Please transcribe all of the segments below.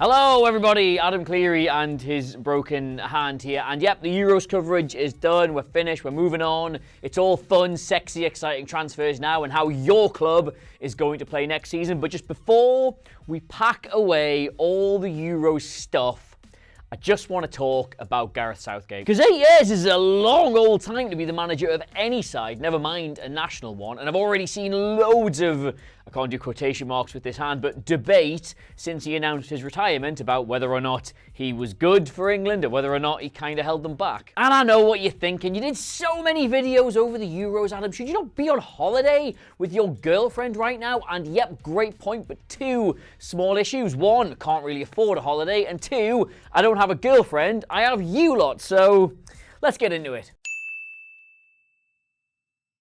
Hello everybody, Adam Clery and his broken hand here. And yep, the Euros coverage is done, we're finished, we're moving on. It's all fun, sexy, exciting transfers now and how your club is going to play next season. But just before we pack away all the Euros stuff, I just want to talk about Gareth Southgate. Because 8 years is a long old time to be the manager of any side, never mind a national one. And I've already seen loads of, I can't do quotation marks with this hand, but debate since he announced his retirement about whether or not he was good for England or whether or not he kind of held them back. And I know what you're thinking. You did so many videos over the Euros, Adam. Should you not be on holiday with your girlfriend right now? And yep, great point, but two small issues. One, can't really afford a holiday. And two, I don't have a girlfriend. I have you lot. So let's get into it.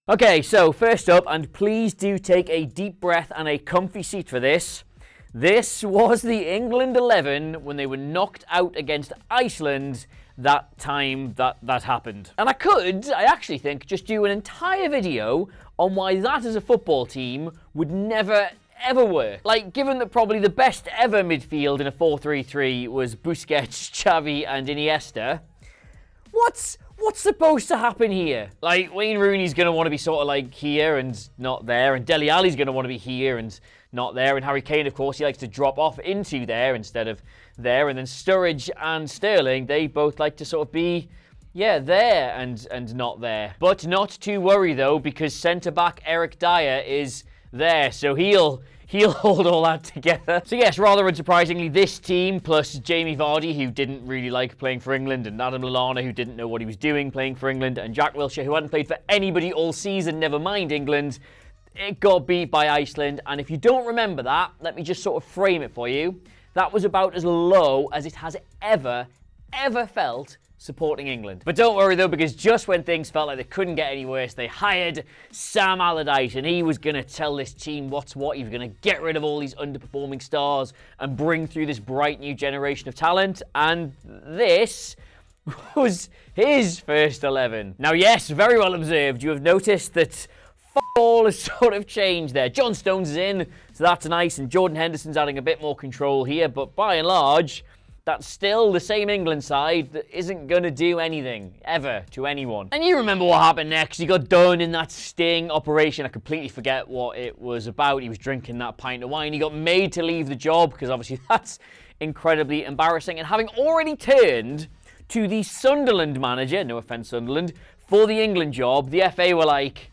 Okay, so first up, and please do take a deep breath and a comfy seat for this. This was the England 11 when they were knocked out against Iceland that time that happened. And I actually think, just do an entire video on why that as a football team would never ever work. Like, given that probably the best ever midfield in a 4-3-3 was Busquets, Xavi and Iniesta, what's supposed to happen here? Like, Wayne Rooney's going to want to be sort of like here and not there, and 𝗘𝗫𝗧𝗥𝗔-𝗧𝗜𝗠's going to want to be here and not there, and Harry Kane, of course, he likes to drop off into there instead of there, and then Sturridge and Sterling, they both like to sort of be, yeah, there and not there. But not to worry, though, because centre-back Eric Dyer is there, so he'll hold all that together. So yes, rather unsurprisingly, this team, plus Jamie Vardy, who didn't really like playing for England, and Adam Lallana, who didn't know what he was doing playing for England, and Jack Wilshere, who hadn't played for anybody all season, never mind England, it got beat by Iceland. And if you don't remember that, let me just sort of frame it for you. That was about as low as it has ever felt supporting England. But don't worry though, because just when things felt like they couldn't get any worse, they hired Sam Allardyce, and he was going to tell this team what's what. He was going to get rid of all these underperforming stars and bring through this bright new generation of talent. And this was his first 11. Now yes, very well observed. You have noticed that all has sort of changed there. John Stones is in, so that's nice, and Jordan Henderson's adding a bit more control here, but by and large, that's still the same England side that isn't going to do anything, ever, to anyone. And you remember what happened next. He got done in that sting operation. I completely forget what it was about. He was drinking that pint of wine. He got made to leave the job, because obviously that's incredibly embarrassing. And having already turned to the Sunderland manager, no offence Sunderland, for the England job, the FA were like,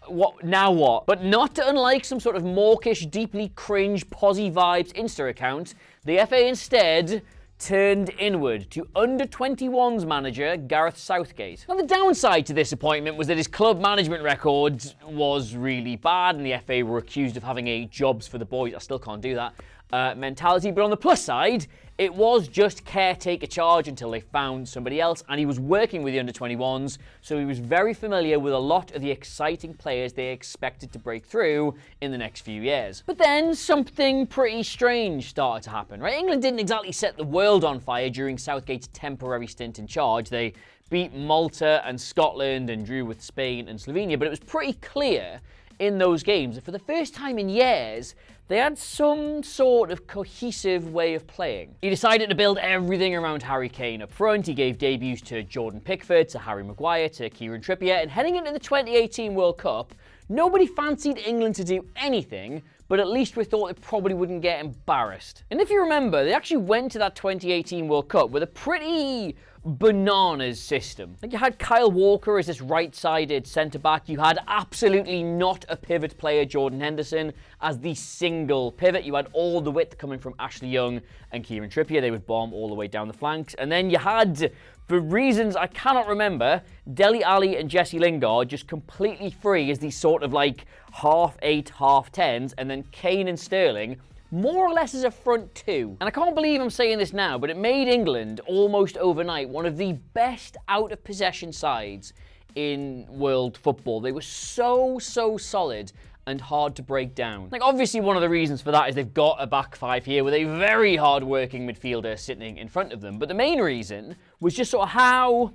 what now what? But not unlike some sort of mawkish, deeply cringe, posy vibes Insta account, the FA instead turned inward to under-21s manager Gareth Southgate. Now, the downside to this appointment was that his club management record was really bad, and the FA were accused of having a jobs for the boys, I still can't do that, mentality. But on the plus side, it was just caretaker charge until they found somebody else, and he was working with the under-21s, so he was very familiar with a lot of the exciting players they expected to break through in the next few years. But then something pretty strange started to happen, right? England didn't exactly set the world on fire during Southgate's temporary stint in charge. They beat Malta and Scotland and drew with Spain and Slovenia, but it was pretty clear in those games that for the first time in years, they had some sort of cohesive way of playing. He decided to build everything around Harry Kane up front. He gave debuts to Jordan Pickford, to Harry Maguire, to Kieran Trippier, and heading into the 2018 World Cup, nobody fancied England to do anything, but at least we thought they probably wouldn't get embarrassed. And if you remember, they actually went to that 2018 World Cup with a pretty bananas system. Like, you had Kyle Walker as this right-sided centre-back. You had absolutely not a pivot player, Jordan Henderson, as the single pivot. You had all the width coming from Ashley Young and Kieran Trippier. They would bomb all the way down the flanks. And then you had, for reasons I cannot remember, Dele Alli and Jesse Lingard just completely free as these sort of like half 8, half 10s, and then Kane and Sterling more or less as a front two. And I can't believe I'm saying this now, but it made England almost overnight one of the best out-of-possession sides in world football. They were so solid and hard to break down. Like, obviously one of the reasons for that is they've got a back five here with a very hard-working midfielder sitting in front of them. But the main reason was just sort of how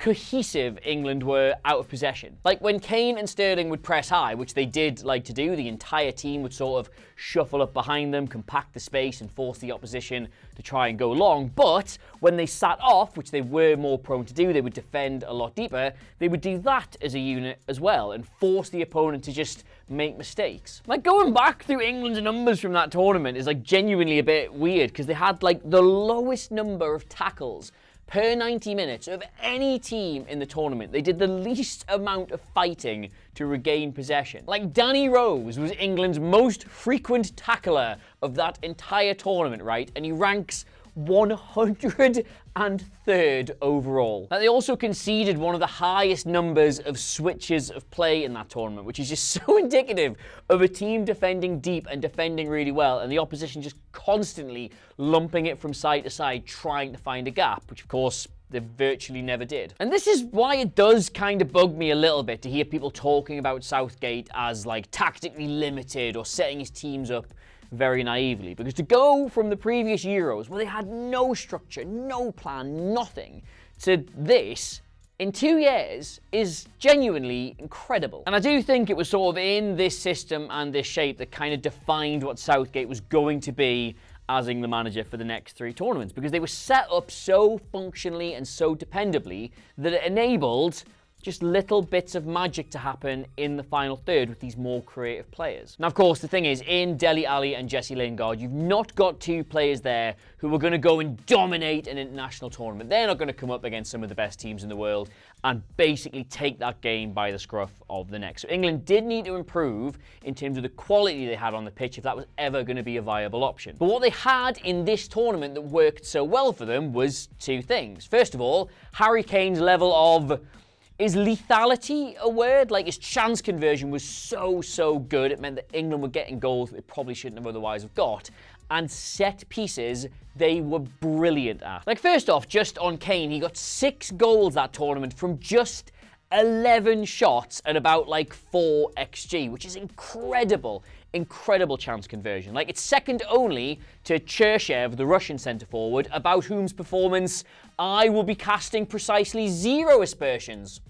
cohesive England were out of possession. Like when Kane and Sterling would press high, which they did like to do, the entire team would sort of shuffle up behind them, compact the space and force the opposition to try and go long. But when they sat off, which they were more prone to do, they would defend a lot deeper, they would do that as a unit as well and force the opponent to just make mistakes. Like going back through England's numbers from that tournament is like genuinely a bit weird because they had like the lowest number of tackles per 90 minutes of any team in the tournament. They did the least amount of fighting to regain possession. Like Danny Rose was England's most frequent tackler of that entire tournament, right? And he ranks 103rd overall. Now, they also conceded one of the highest numbers of switches of play in that tournament, which is just so indicative of a team defending deep and defending really well, and the opposition just constantly lumping it from side to side, trying to find a gap, which of course they virtually never did. And this is why it does kind of bug me a little bit to hear people talking about Southgate as like tactically limited or setting his teams up very naively, because to go from the previous Euros where they had no structure, no plan, nothing, to this in 2 years is genuinely incredible. And I do think it was sort of in this system and this shape that kind of defined what Southgate was going to be as England manager for the next 3 tournaments, because they were set up so functionally and so dependably that it enabled just little bits of magic to happen in the final third with these more creative players. Now, of course, the thing is, in Dele Alli and Jesse Lingard, you've not got 2 players there who are going to go and dominate an international tournament. They're not going to come up against some of the best teams in the world and basically take that game by the scruff of the neck. So England did need to improve in terms of the quality they had on the pitch if that was ever going to be a viable option. But what they had in this tournament that worked so well for them was 2 things. First of all, Harry Kane's level of... is lethality a word? Like, his chance conversion was so good. It meant that England were getting goals they probably shouldn't have otherwise have got. And set pieces, they were brilliant at. Like, first off, just on Kane, he got 6 goals that tournament from just 11 shots at about like 4 XG, which is incredible. Incredible chance conversion. Like, it's second only to 𝗘𝗫𝗧𝗥𝗔, the Russian centre-forward, about whose performance I will be casting precisely 0 aspersions.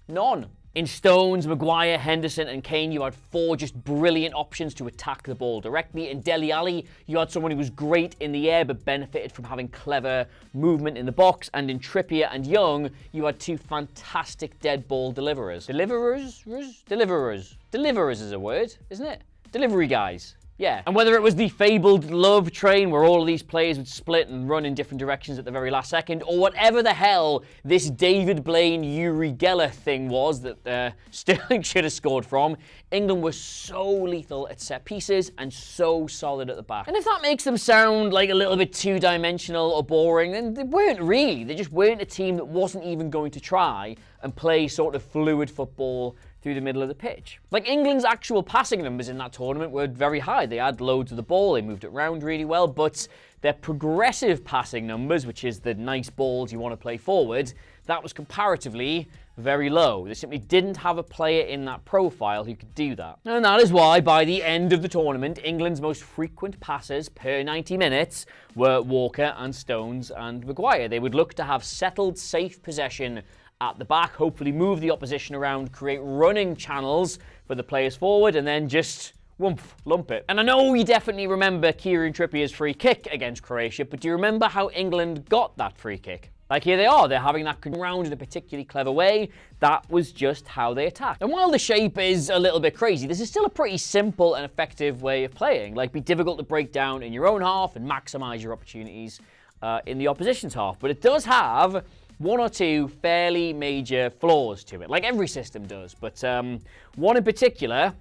None. In Stones, Maguire, Henderson and Kane, you had 4 just brilliant options to attack the ball directly. In Dele Alli, you had someone who was great in the air but benefited from having clever movement in the box. And in Trippier and Young, you had 2 fantastic dead ball deliverers. Deliverers is a word, isn't it? Delivery guys. Yeah. And whether it was the fabled love train where all of these players would split and run in different directions at the very last second, or whatever the hell this David Blaine 𝗈𝗍𝗍 thing was that Sterling should have scored from, England was so lethal at set pieces and so solid at the back. And if that makes them sound like a little bit two-dimensional or boring, then they weren't really. They just weren't a team that wasn't even going to try and play sort of fluid football through the middle of the pitch. Like, England's actual passing numbers in that tournament were very high. They had loads of the ball, they moved it around really well, but their progressive passing numbers, which is the nice balls you want to play forward, that was comparatively very low. They simply didn't have a player in that profile who could do that. And that is why, by the end of the tournament, England's most frequent passes per 90 minutes were Walker and Stones and Maguire. They would look to have settled, safe possession at the back, hopefully move the opposition around, create running channels for the players forward, and then just lump it. And I know you definitely remember Kieran Trippier's free kick against Croatia, but do you remember how England got that free kick? Like, here they are, they're having that round in a particularly clever way. That was just how they attacked. And while the shape is a little bit crazy, this is still a pretty simple and effective way of playing. Like, be difficult to break down in your own half and maximize your opportunities in the opposition's half. But it does have 1 or 2 fairly major flaws to it, like every system does, but one in particular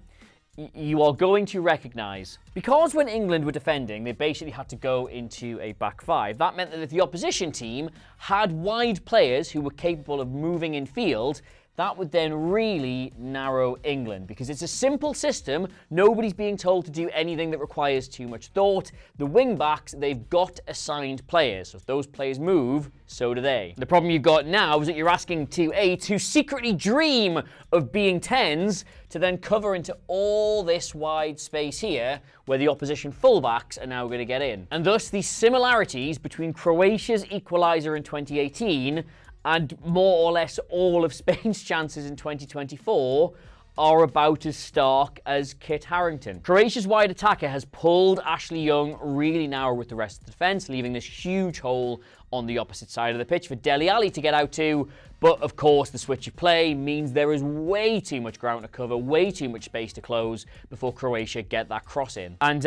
you are going to recognise. Because when England were defending, they basically had to go into a back 5. That meant that if the opposition team had wide players who were capable of moving in field, that would then really narrow England, because it's a simple system. Nobody's being told to do anything that requires too much thought. The wing-backs, they've got assigned players, so if those players move, so do they. The problem you've got now is that you're asking 2-8, who secretly dream of being 10s, to then cover into all this wide space here, where the opposition fullbacks are now going to get in. And thus, the similarities between Croatia's equaliser in 2018 And more or less all of Spain's chances in 2024 are about as stark as Kit Harington. Croatia's wide attacker has pulled Ashley Young really narrow with the rest of the defence, leaving this huge hole on the opposite side of the pitch for 𝗘𝗫𝗧𝗔𝗬𝗓 to get out to. But of course, the switch of play means there is way too much ground to cover, way too much space to close before Croatia get that cross in. And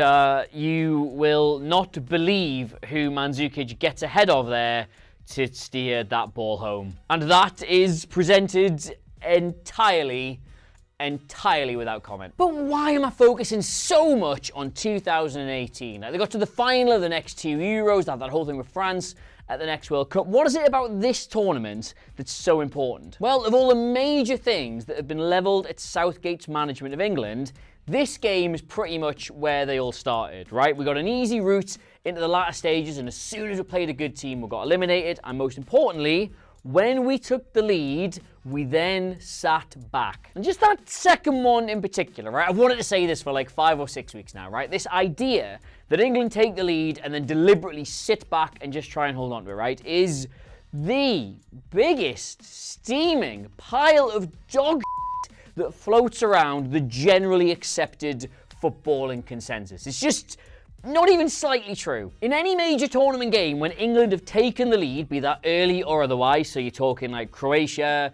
you will not believe who Mandzukic gets ahead of there to steer that ball home. And that is presented entirely without comment. But why am I focusing so much on 2018? Like, they got to the final of the next 2 Euros, they had that whole thing with France at the next World Cup. What is it about this tournament that's so important? Well, of all the major things that have been levelled at Southgate's management of England, this game is pretty much where they all started, right? We got an easy route into the latter stages, and as soon as we played a good team, we got eliminated, and most importantly, when we took the lead, we then sat back. And just that second one in particular, right? I've wanted to say this for like 5 or 6 weeks now, right? This idea that England take the lead and then deliberately sit back and just try and hold on to it, right, is the biggest steaming pile of dog that floats around the generally accepted footballing consensus. It's just not even slightly true. In any major tournament game, when England have taken the lead, be that early or otherwise, so you're talking like Croatia,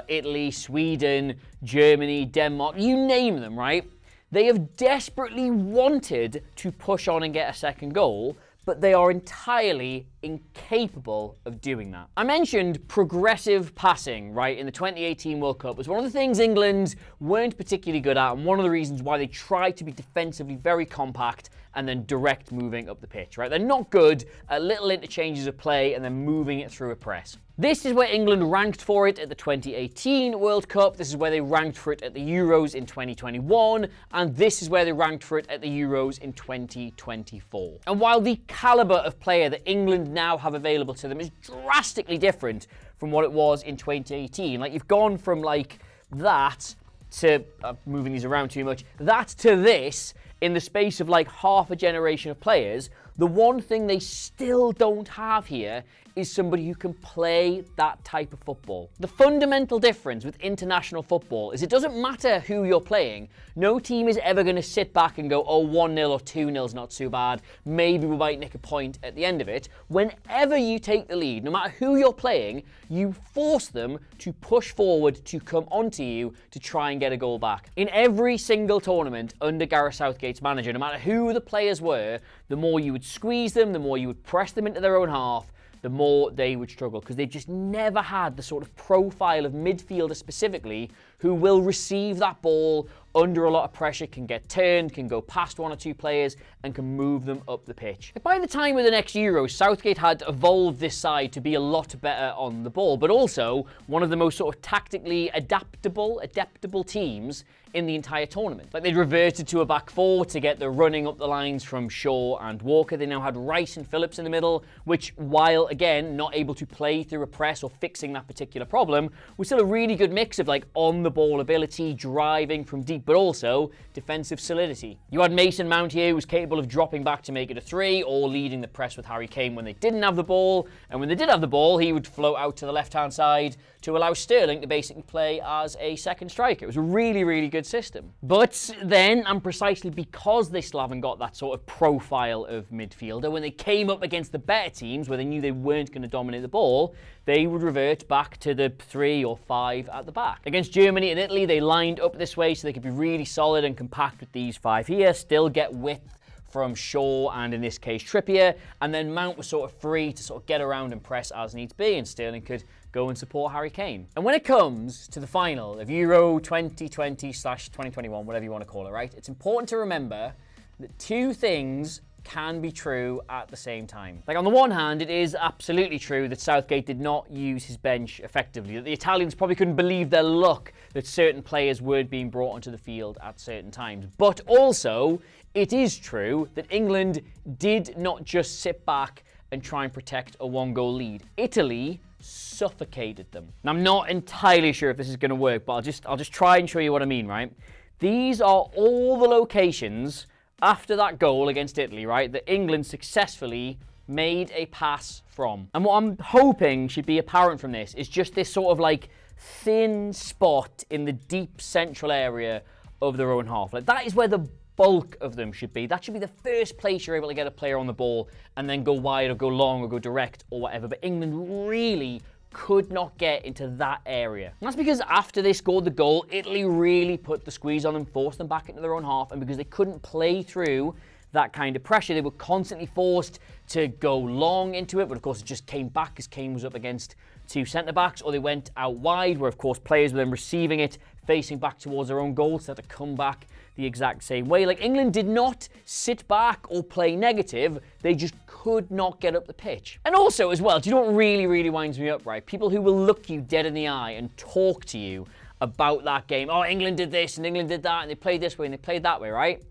Italy, Sweden, Germany, Denmark, you name them, right? They have desperately wanted to push on and get a second goal, but they are entirely incapable of doing that. I mentioned progressive passing, right, in the 2018 World Cup was one of the things England weren't particularly good at, and one of the reasons why they tried to be defensively very compact and then direct moving up the pitch, right? They're not good at little interchanges of play and then moving it through a press. This is where England ranked for it at the 2018 World Cup, this is where they ranked for it at the Euros in 2021, and this is where they ranked for it at the Euros in 2024. And while the calibre of player that England now have available to them is drastically different from what it was in 2018, like you've gone from like that to, moving these around too much, that to this, in the space of like half a generation of players, the one thing they still don't have here is somebody who can play that type of football. The fundamental difference with international football is it doesn't matter who you're playing. No team is ever going to sit back and go, oh, 1-0 or 2-0 is not too bad. Maybe we might nick a point at the end of it. Whenever you take the lead, no matter who you're playing, you force them to push forward to come onto you to try and get a goal back. In every single tournament under Gareth Southgate's manager, no matter who the players were, the more you would squeeze them, the more you would press them into their own half, the more they would struggle, because they've just never had the sort of profile of midfielder specifically who will receive that ball under a lot of pressure, can get turned, can go past 1 or 2 players, and can move them up the pitch. By the time of the next Euros, Southgate had evolved this side to be a lot better on the ball, but also one of the most sort of tactically adaptable teams in the entire tournament. Like, they'd reverted to a back four to get the running up the lines from Shaw and Walker. They now had Rice and Phillips in the middle, which, while again not able to play through a press or fixing that particular problem, was still a really good mix of like on the ball ability, driving from deep, but also defensive solidity. You had Mason Mount here, who was capable of dropping back to make it a 3 or leading the press with Harry Kane when they didn't have the ball, and when they did have the ball, he would float out to the left-hand side to allow Sterling to basically play as a second striker. It was a really, really good system. But then, and precisely because they still haven't got that sort of profile of midfielder, when they came up against the better teams, where they knew they weren't going to dominate the ball, they would revert back to the 3 or 5 at the back. Against Germany and Italy, they lined up this way so they could be really solid and compact with these 5 here, still get width from Shaw and, in this case, Trippier, and then Mount was sort of free to sort of get around and press as needs be, and Sterling could go and support Harry Kane. And when it comes to the final of Euro 2020/2021, whatever you want to call it, right, it's important to remember that 2 things can be true at the same time. Like, on the one hand, it is absolutely true that Southgate did not use his bench effectively, that the Italians probably couldn't believe their luck that certain players weren't being brought onto the field at certain times. But also, it is true that England did not just sit back and try and protect a 1-goal lead. Italy suffocated them. Now, I'm not entirely sure if this is going to work, but I'll just try and show you what I mean, right? These are all the locations after that goal against Italy, right, that England successfully made a pass from. And what I'm hoping should be apparent from this is just this sort of like thin spot in the deep central area of their own half. Like that is where the bulk of them should be. That should be the first place you're able to get a player on the ball and then go wide or go long or go direct or whatever. But England really could not get into that area. And that's because after they scored the goal, Italy really put the squeeze on them, forced them back into their own half, and because they couldn't play through that kind of pressure, they were constantly forced to go long into it, but of course it just came back as Kane was up against two centre-backs, or they went out wide, where of course players were then receiving it, facing back towards their own goal, so they had to come back the exact same way. Like, England did not sit back or play negative, they just could not get up the pitch. And also as well, do you know what really winds me up, right? People who will look you dead in the eye and talk to you about that game. Oh, England did this and England did that and they played this way and they played that way, right?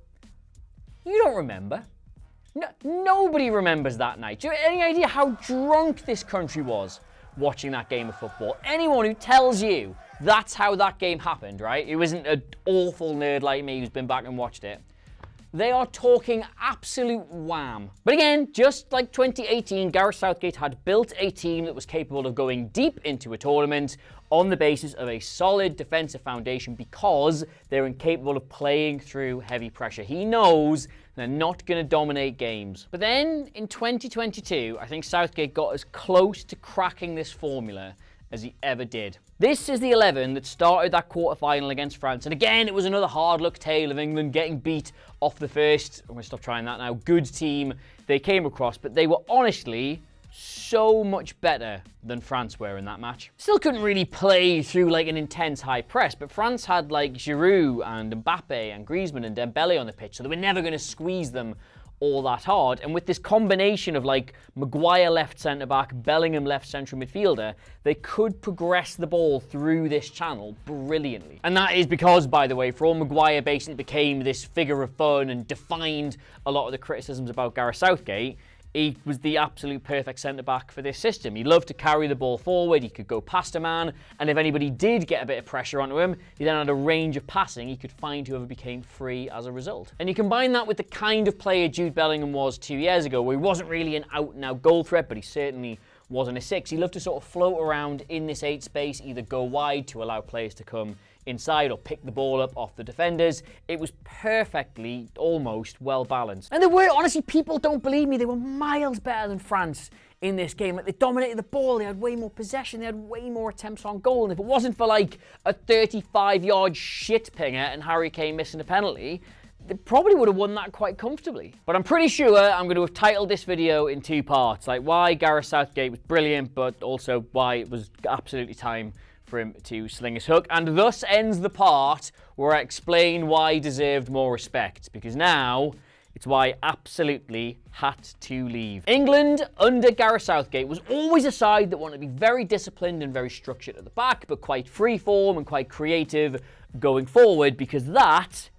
You don't remember. No, nobody remembers that night. Do you have any idea how drunk this country was watching that game of football? Anyone who tells you that's how that game happened, right? It wasn't an awful nerd like me who's been back and watched it. They are talking absolute wham. But again, just like 2018, Gareth Southgate had built a team that was capable of going deep into a tournament on the basis of a solid defensive foundation because they're incapable of playing through heavy pressure. He knows they're not going to dominate games. But then in 2022, I think Southgate got as close to cracking this formula as he ever did. This is the 11 that started that quarter-final against France. And again, it was another hard-luck tale of England getting beat off the first, I'm going to stop trying that now, good team they came across. But they were honestly so much better than France were in that match. Still couldn't really play through like an intense high press, but France had like Giroud and Mbappe and Griezmann and Dembele on the pitch, so they were never going to squeeze them all that hard. And with this combination of like Maguire left centre-back, Bellingham left central midfielder, they could progress the ball through this channel brilliantly. And that is because, by the way, for all Maguire basically became this figure of fun and defined a lot of the criticisms about Gareth Southgate, he was the absolute perfect centre-back for this system. He loved to carry the ball forward, he could go past a man, and if anybody did get a bit of pressure onto him, he then had a range of passing. He could find whoever became free as a result. And you combine that with the kind of player Jude Bellingham was 2 years ago, where he wasn't really an out-and-out goal threat, but he certainly wasn't a 6. He loved to sort of float around in this 8 space, either go wide to allow players to come inside or pick the ball up off the defenders. It was perfectly, almost well balanced. And there were, honestly, people don't believe me, they were miles better than France in this game. Like, they dominated the ball, they had way more possession, they had way more attempts on goal. And if it wasn't for like a 35-yard shit pinger and Harry Kane missing a penalty, they probably would have won that quite comfortably. But I'm pretty sure I'm going to have titled this video in 2 parts, like why Gareth Southgate was brilliant, but also why it was absolutely time for him to sling his hook. And thus ends the part where I explain why he deserved more respect, because now it's why I absolutely had to leave. England under Gareth Southgate was always a side that wanted to be very disciplined and very structured at the back, but quite freeform and quite creative going forward, because that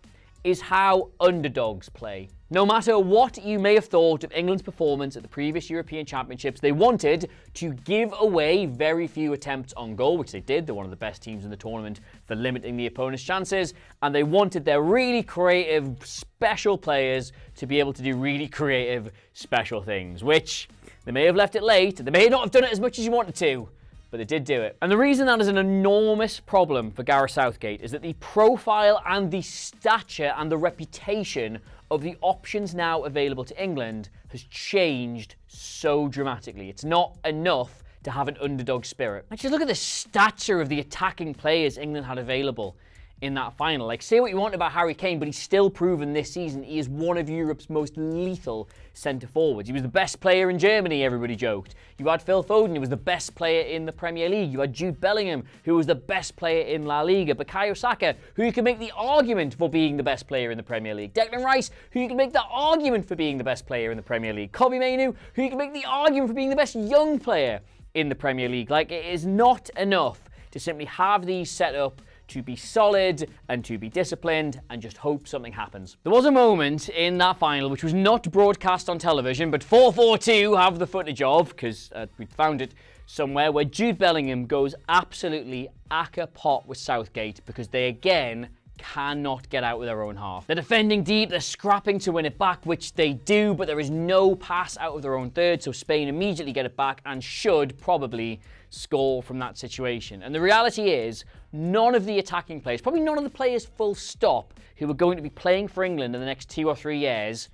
is how underdogs play. No matter what you may have thought of England's performance at the previous European Championships, they wanted to give away very few attempts on goal, which they did. They're one of the best teams in the tournament for limiting the opponent's chances, and they wanted their really creative, special players to be able to do really creative, special things, which they may have left it late, they may not have done it as much as you wanted to, but they did do it. And the reason that is an enormous problem for Gareth Southgate is that the profile and the stature and the reputation of the options now available to England has changed so dramatically. It's not enough to have an underdog spirit. Like, just look at the stature of the attacking players England had available in that final. Like, say what you want about Harry Kane, but he's still proven this season he is one of Europe's most lethal centre-forwards. He was the best player in Germany, everybody joked. You had Phil Foden, who was the best player in the Premier League. You had Jude Bellingham, who was the best player in La Liga. Bukayo Saka, who you can make the argument for being the best player in the Premier League. Declan Rice, who you can make the argument for being the best player in the Premier League. Kobbie Mainoo, who you can make the argument for being the best young player in the Premier League. Like, it is not enough to simply have these set up to be solid and to be disciplined and just hope something happens. There was a moment in that final which was not broadcast on television, but FourFourTwo have the footage of, because we found it somewhere, where Jude Bellingham goes absolutely a-ca-pot with Southgate because they again cannot get out with their own half. They're defending deep, they're scrapping to win it back, which they do, but there is no pass out of their own third, so Spain immediately get it back and should probably score from that situation. And the reality is, none of the attacking players, probably none of the players full stop, who are going to be playing for England in the next 2 or 3 years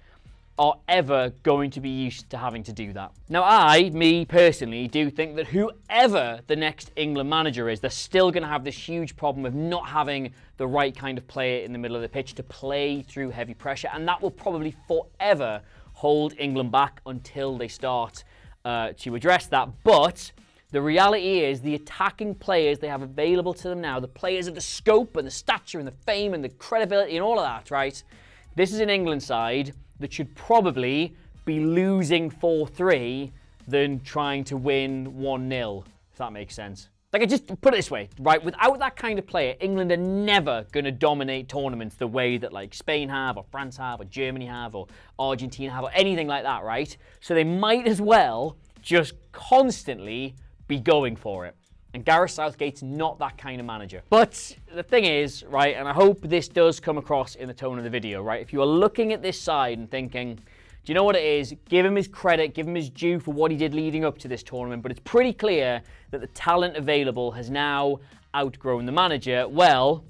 are ever going to be used to having to do that. Now me personally, do think that whoever the next England manager is, they're still going to have this huge problem of not having the right kind of player in the middle of the pitch to play through heavy pressure, and that will probably forever hold England back until they start to address that. But the reality is the attacking players they have available to them now, the players of the scope and the stature and the fame and the credibility and all of that, right? This is an England side that should probably be losing 4-3 than trying to win 1-0, if that makes sense. Like, I just put it this way, right? Without that kind of player, England are never going to dominate tournaments the way that, like, Spain have, or France have, or Germany have, or Argentina have, or anything like that, right? So they might as well just constantly be going for it. And Gareth Southgate's not that kind of manager. But the thing is, right, and I hope this does come across in the tone of the video, right? If you are looking at this side and thinking, do you know what it is? Give him his credit, give him his due for what he did leading up to this tournament, but it's pretty clear that the talent available has now outgrown the manager. Well,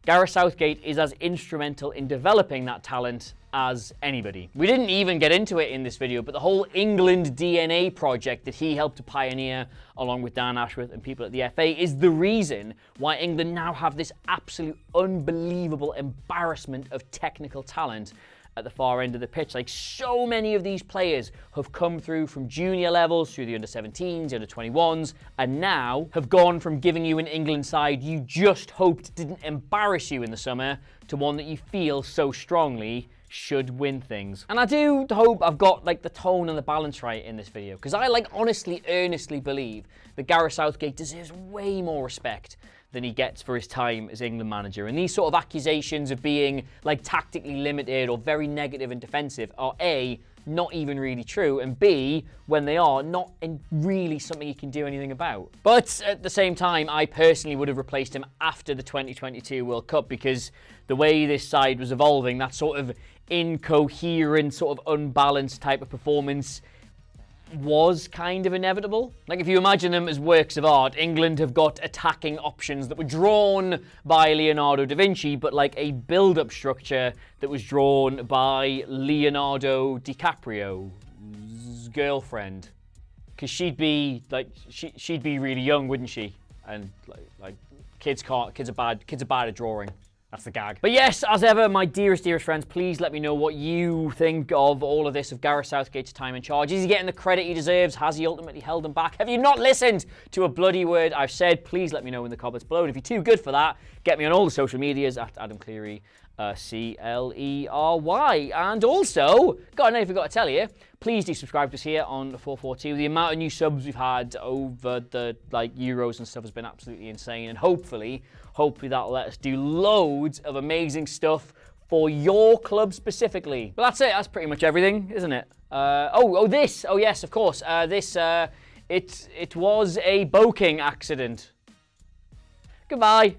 Gareth Southgate is as instrumental in developing that talent as anybody. We didn't even get into it in this video, but the whole England DNA project that he helped to pioneer along with 𝗘𝗫𝗧𝗏 and people at the FA is the reason why England now have this absolute unbelievable embarrassment of technical talent at the far end of the pitch. Like, so many of these players have come through from junior levels, through the under-17s, the under-21s, and now have gone from giving you an England side you just hoped didn't embarrass you in the summer to one that you feel so strongly should win things. And I do hope I've got, like, the tone and the balance right in this video, because I, like, honestly, earnestly believe that Gareth Southgate deserves way more respect than he gets for his time as England manager. And these sort of accusations of being, like, tactically limited or very negative and defensive are A, not even really true, and B, when they are, not really something he can do anything about. But at the same time, I personally would have replaced him after the 2022 World Cup, because the way this side was evolving, that sort of incoherent, sort of unbalanced type of performance was kind of inevitable. Like, if you imagine them as works of art, England have got attacking options that were drawn by Leonardo da Vinci, but like a build-up structure that was drawn by Leonardo DiCaprio's girlfriend, because she'd be really young, wouldn't she? And like kids are bad at drawing. That's the gag. But yes, as ever, my dearest friends, please let me know what you think of all of this, of Gareth Southgate's time in charge. Is he getting the credit he deserves? Has he ultimately held them back? Have you not listened to a bloody word I've said? Please let me know in the comments below. And if you're too good for that, get me on all the social medias at @𝐷𝗫𝗧𝗏, Clery. And also, got another thing I forgot to tell you, please do subscribe to us here on FourFourTwo. The amount of new subs we've had over the Euros and stuff has been absolutely insane, and hopefully that'll let us do loads of amazing stuff for your club specifically. But that's it. That's pretty much everything, isn't it? Oh yes, of course. It was a boking accident. Goodbye.